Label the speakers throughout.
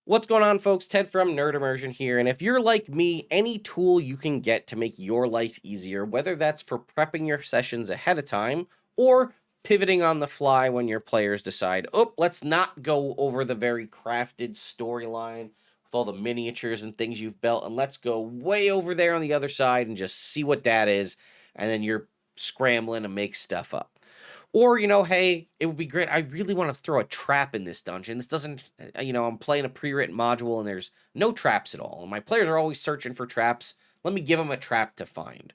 Speaker 1: What's going on, folks? Ted from Nerd Immersion here, and if you're like me, any tool you can get to make your life easier, whether that's for prepping your sessions ahead of time or pivoting on the fly when your players decide, oh, let's not go over the very crafted storyline with all the miniatures and things you've built, and let's go way over there on the other side and just see what that is, and then you're scrambling to make stuff up. Or, hey, it would be great. I really want to throw a trap in this dungeon. This doesn't, I'm playing a pre-written module and there's no traps at all. And my players are always searching for traps. Let me give them a trap to find.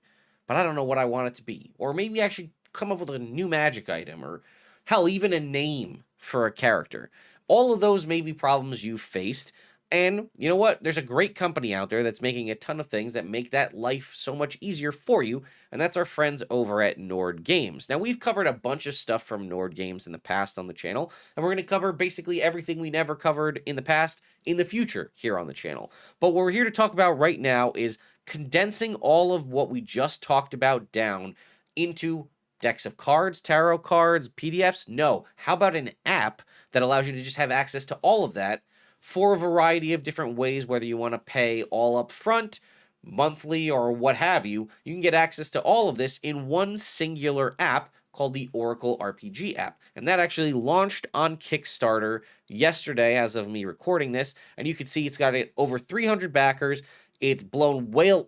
Speaker 1: But I don't know what I want it to be. Or maybe I should come up with a new magic item or, hell, even a name for a character. All of those may be problems you've faced. And you know what? There's a great company out there that's making a ton of things that make that life so much easier for you, and that's our friends over at Nord Games. Now, we've covered a bunch of stuff from Nord Games in the past on the channel, and we're going to cover basically everything we never covered in the past in the future here on the channel. But what we're here to talk about right now is condensing all of what we just talked about down into decks of cards, tarot cards, PDFs. No, how about an app that allows you to just have access to all of that for a variety of different ways, whether you want to pay all up front, monthly, or what have you. You can get access to all of this in one singular app called the Oracle RPG app. And that actually launched on Kickstarter yesterday as of me recording this. And you can see it's got over 300 backers. It's blown well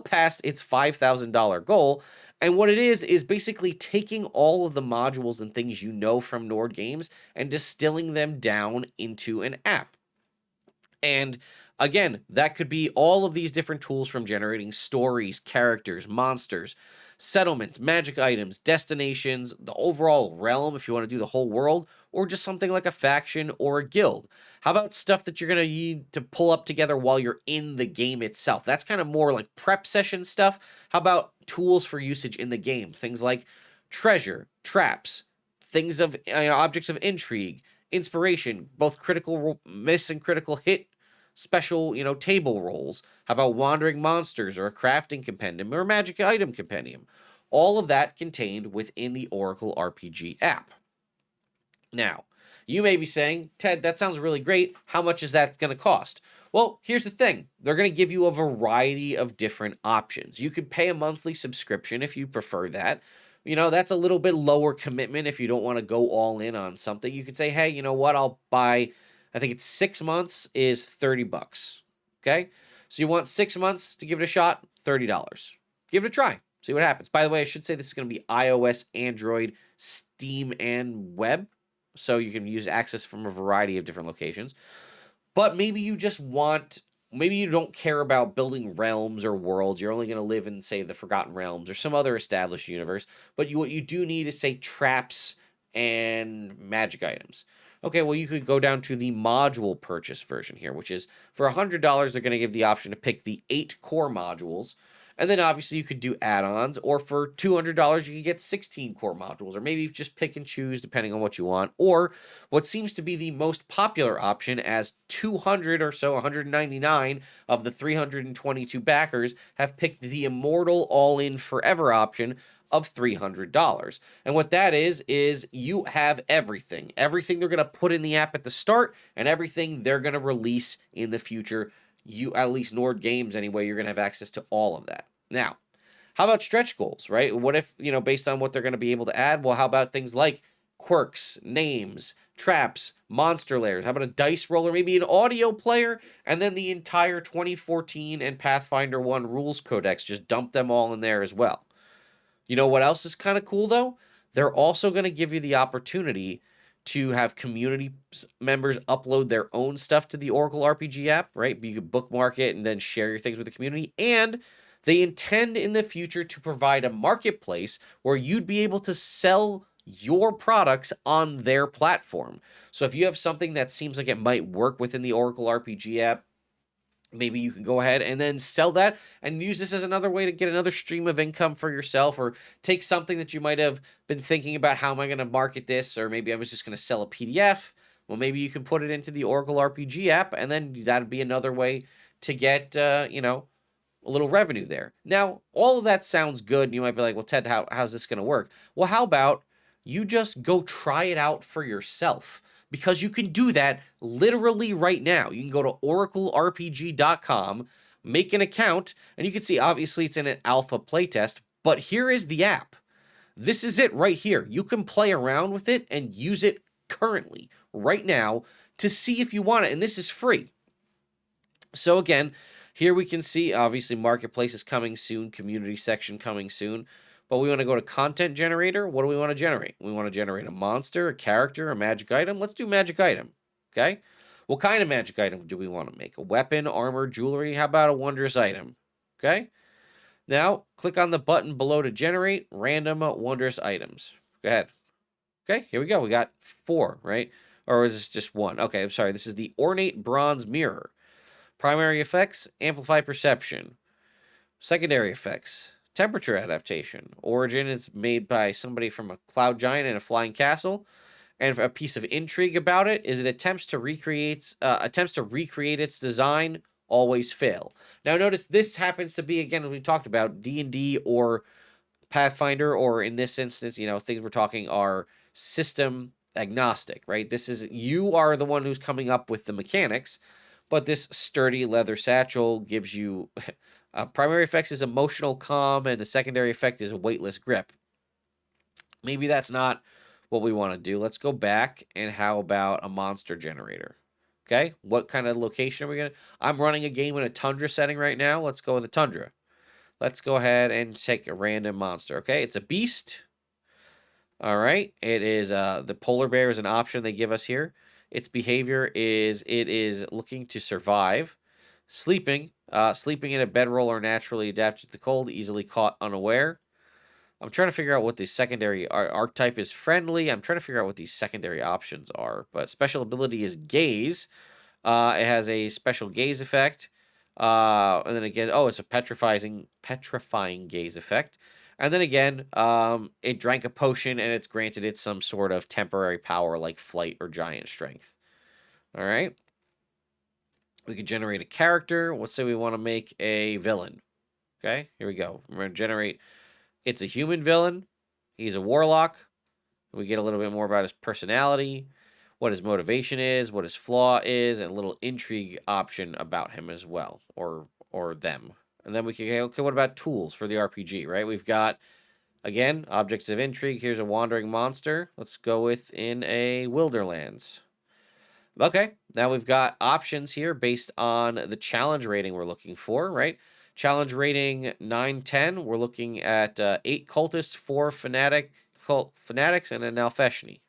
Speaker 1: past its $5,000 goal. And what it is basically taking all of the modules and things you know from Nord Games and distilling them down into an app. And again, that could be all of these different tools from generating stories, characters, monsters, settlements, magic items, destinations, the overall realm if you want to do the whole world, or just something like a faction or a guild. How about stuff that you're going to need to pull up together while you're in the game itself? That's kind of more like prep session stuff. How about tools for usage in the game? Things like treasure, traps, things of objects of intrigue, inspiration, both critical miss and critical hit, special, table rolls. How about wandering monsters or a crafting compendium or a magic item compendium? All of that contained within the Oracle RPG app. Now, you may be saying, Ted, that sounds really great. How much is that going to cost? Well, here's the thing. They're going to give you a variety of different options. You could pay a monthly subscription if you prefer that. That's a little bit lower commitment if you don't want to go all in on something. You could say, hey, you know what? I'll buy, I think it's 6 months is $30. Okay? So you want 6 months to give it a shot, $30. Give it a try. See what happens. By the way, I should say this is going to be iOS, Android, Steam, and web. So you can use access from a variety of different locations. But maybe you just maybe you don't care about building realms or worlds. You're only going to live in, say, the Forgotten Realms or some other established universe. But what you do need is, say, traps and magic items. Okay, well, you could go down to the module purchase version here, which is for $100, they're going to give the option to pick the 8 core modules. And then obviously you could do add-ons, or for $200 you could get 16 core modules, or maybe just pick and choose depending on what you want. Or what seems to be the most popular option, as 200 or so, 199 of the 322 backers have picked the Immortal All-In Forever option of $300. And what that is you have everything. Everything they're going to put in the app at the start and everything they're going to release in the future. You, at least Nord Games anyway, you're going to have access to all of that. Now, how about stretch goals, right? What if, based on what they're going to be able to add, well, how about things like quirks, names, traps, monster layers? How about a dice roller, maybe an audio player, and then the entire 2014 and Pathfinder 1 rules codex? Just dump them all in there as well. You know what else is kind of cool, though? They're also going to give you the opportunity to have community members upload their own stuff to the Oracle RPG app, right? You could bookmark it and then share your things with the community. And they intend in the future to provide a marketplace where you'd be able to sell your products on their platform. So if you have something that seems like it might work within the Oracle RPG app, maybe you can go ahead and then sell that and use this as another way to get another stream of income for yourself, or take something that you might have been thinking about, how am I going to market this? Or maybe I was just going to sell a PDF. Well, maybe you can put it into the Oracle RPG app, and then that'd be another way to get, a little revenue there. Now, all of that sounds good. And you might be like, well, Ted, how's this going to work? Well, how about you just go try it out for yourself? because you can do that literally right now. You can go to oraclerpg.com, make an account, and you can see obviously it's in an alpha playtest, but here is the app. This is it right here. You can play around with it and use it currently, right now, to see if you want it, and this is free. So again, here we can see, obviously, marketplace is coming soon, community section coming soon, but we want to go to content generator. What do we want to generate? We want to generate a monster, a character, a magic item. Let's do magic item, okay? What kind of magic item do we want to make? A weapon, armor, jewelry? How about a wondrous item, okay? Now, click on the button below to generate random wondrous items. Go ahead. Okay, here we go. We got 4, right? Or is this just 1? Okay, I'm sorry. This is the ornate bronze mirror. Primary effects, amplify perception. Secondary effects, temperature adaptation. Origin is made by somebody from a cloud giant in a flying castle. And a piece of intrigue about it is it attempts to recreate its design, always fail. Now notice this happens to be, again, as we talked about, D&D or Pathfinder, or in this instance, things we're talking are system agnostic, right? This is, you are the one who's coming up with the mechanics, but this sturdy leather satchel gives you primary effects is emotional calm, and the secondary effect is a weightless grip. Maybe that's not what we want to do. Let's go back, and how about a monster generator? Okay, what kind of location are we gonna? I'm running a game in a tundra setting right now. Let's go with a tundra. Let's go ahead and take a random monster. Okay, it's a beast. All right, it is the polar bear is an option they give us here. Its behavior is it is looking to survive, sleeping in a bedroll or naturally adapted to the cold, easily caught unaware. I'm trying to figure out what the secondary archetype is. Friendly. I'm trying to figure out what these secondary options are. But special ability is gaze. It has a special gaze effect. And then again, it's a petrifying gaze effect. And then again, it drank a potion and it's granted it some sort of temporary power like flight or giant strength. All right. We can generate a character. Let's say we want to make a villain. Okay, here we go. We're going to generate. It's a human villain. He's a warlock. We get a little bit more about his personality, what his motivation is, what his flaw is, and a little intrigue option about him as well, or them. And then we can, okay, what about tools for the RPG, right? We've got, again, objects of intrigue. Here's a wandering monster. Let's go with in a Wilderlands. Okay, now we've got options here based on the challenge rating we're looking for, right? Challenge rating 9-10. We're looking at 8 cultists, 4 fanatics, and an Alfeshni.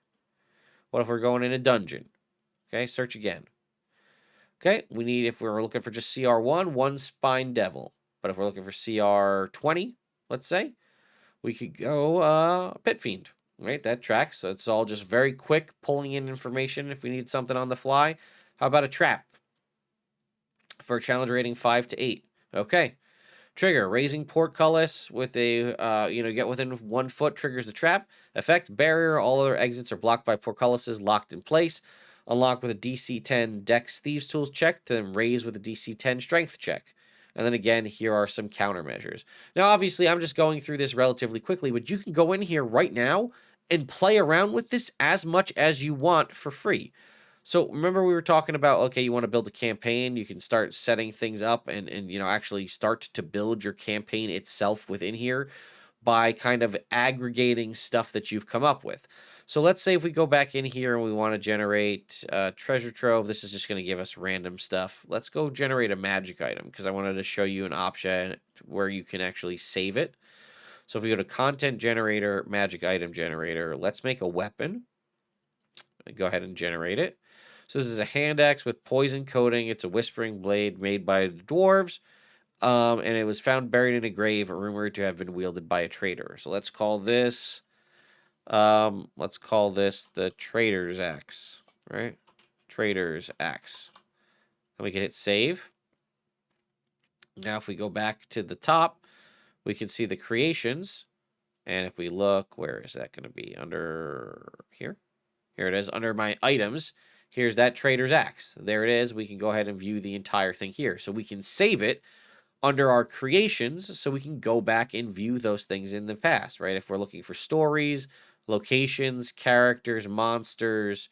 Speaker 1: What if we're going in a dungeon? Okay, search again. Okay, we need, if we're looking for just CR1, 1 spine devil. But if we're looking for CR20, let's say, we could go pit fiend. Right, that tracks. So it's all just very quick, pulling in information if we need something on the fly. How about a trap? For a challenge rating 5 to 8. Okay. Trigger, raising portcullis with a, get within 1 foot triggers the trap. Effect, barrier, all other exits are blocked by portcullises locked in place. Unlock with a DC 10 Dex Thieves Tools check, then raise with a DC 10 Strength check. And then again, here are some countermeasures. Now, obviously, I'm just going through this relatively quickly, but you can go in here right now and play around with this as much as you want for free. So remember we were talking about, okay, you want to build a campaign, you can start setting things up and actually start to build your campaign itself within here by kind of aggregating stuff that you've come up with. So let's say if we go back in here and we want to generate treasure trove, this is just going to give us random stuff. Let's go generate a magic item because I wanted to show you an option where you can actually save it. So if we go to content generator, magic item generator, let's make a weapon. Go ahead and generate it. So this is a hand axe with poison coating. It's a whispering blade made by the dwarves. And it was found buried in a grave, rumored to have been wielded by a traitor. So let's call this the Trader's Axe, right? Trader's Axe. And we can hit save. Now if we go back to the top, we can see the creations. And if we look, where is that going to be? Under here? Here it is, under my items. Here's that Trader's Axe. There it is. We can go ahead and view the entire thing here. So we can save it under our creations so we can go back and view those things in the past, right? If we're looking for stories, locations, characters, monsters,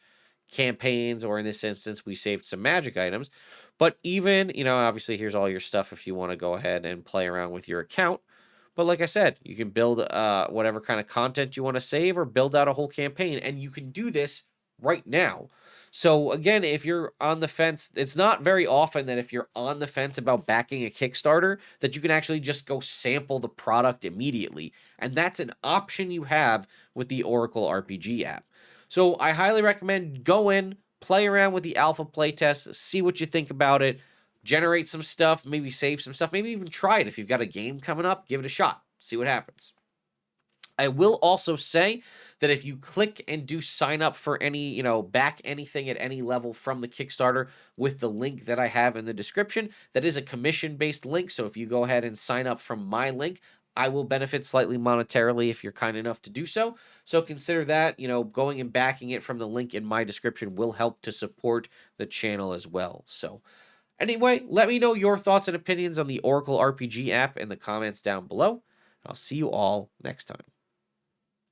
Speaker 1: campaigns, or in this instance, we saved some magic items. But even, obviously, here's all your stuff if you want to go ahead and play around with your account. But like I said, you can build whatever kind of content you want to save or build out a whole campaign. And you can do this right now. So again, if you're on the fence, it's not very often that if you're on the fence about backing a Kickstarter, that you can actually just go sample the product immediately. And that's an option you have with the Oracle RPG app. So I highly recommend go in, play around with the alpha playtest, see what you think about it, generate some stuff, maybe save some stuff, maybe even try it. If you've got a game coming up, give it a shot, see what happens. I will also say that if you click and do sign up for any, back anything at any level from the Kickstarter with the link that I have in the description, that is a commission-based link. So if you go ahead and sign up from my link, I will benefit slightly monetarily if you're kind enough to do so. So consider that, going and backing it from the link in my description will help to support the channel as well. So anyway, let me know your thoughts and opinions on the Oracle RPG app in the comments down below. I'll see you all next time.